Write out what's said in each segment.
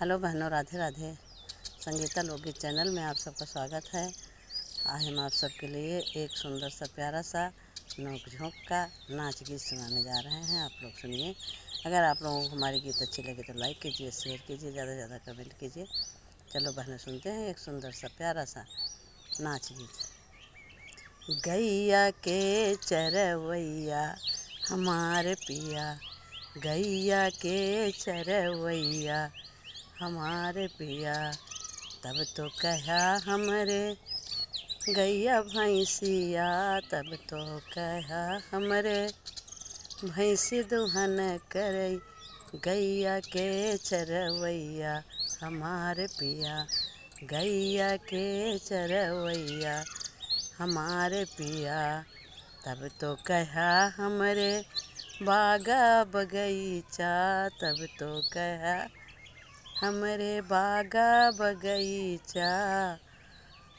Hello बहनों, राधे राधे। संगीता लोकगीत channel में आप सबका स्वागत है। आज हम आप सबके लिए एक सुंदर सा प्यारा सा नोक झोंक का नाच गीत सुनाने जा रहे हैं। आप लोग सुनिए। अगर आप लोगों को हमारी गीत अच्छी लगे तो लाइक कीजिए, शेयर कीजिए, ज़्यादा से ज़्यादा कमेंट कीजिए। चलो बहनों, सुनते हैं एक सुंदर सा प्यारा सा नाच गीत। गैया के चरवैया हमारे पिया, गैया के चरवैया हमारे पिया, तब तो कहा हमरे गैया भैंसिया, तब तो कहा हमरे भैंसी दुहन करई, गैया के चरवैया हमारे पिया, गैया के चरवैया हमारे पिया, तब तो कहा हमरे बागा बगीचा, तब तो कहा हमरे बागा बगीचा,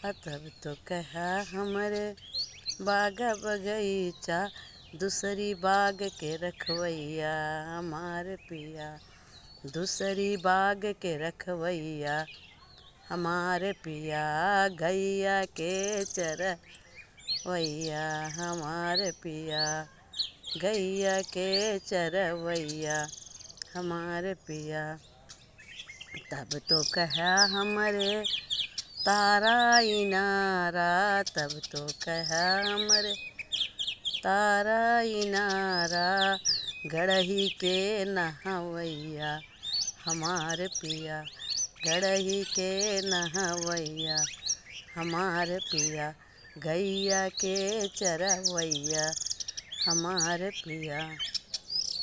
तब तो कहा हमरे बागा बगीचा, दूसरी बाग के रखवैया हमारे पिया, दूसरी बाग के रखवैया हमारे पिया, गैया के चरवैया हमारे पिया, गैया के चरवैया हमारे पिया, तब तो कहा हमरे तारा इनारा, तब तो कहा हमरे तारा इनारा, गड़ही के नहवैया हमारे पिया, गड़ही के नहवैया हमारे पिया, गैया के चरवैया हमारे पिया,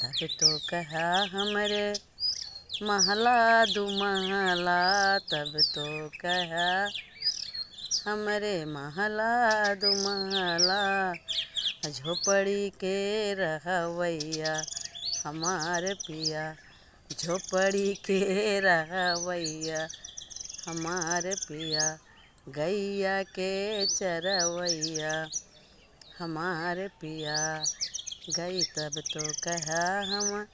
तब तो कहा हमरे महला दुमहला, तब तो कहा हमरे महला दुमहला, झोपड़ी के रहवैया हमारे पिया, झोपड़ी के रहवैया हमारे पिया, गैया के चरवैया हमारे पिया, गई तब तो कहा हम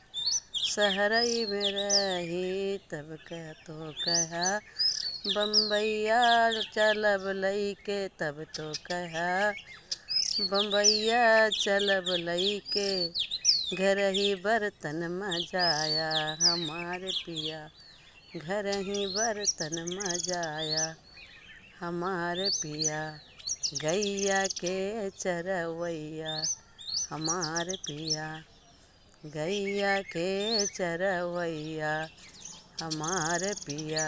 सहरई में रही, तब कह तो कहा बम्बैया चलब लईके, तब तो कहा बम्बैया चलब लईके, घर ही बर्तन मजाया हमारे पिया, घर ही बर्तन मजाया हमारे पिया, गैया के चरवैया हमारे पिया, गैया के चरवैया हमारे पिया।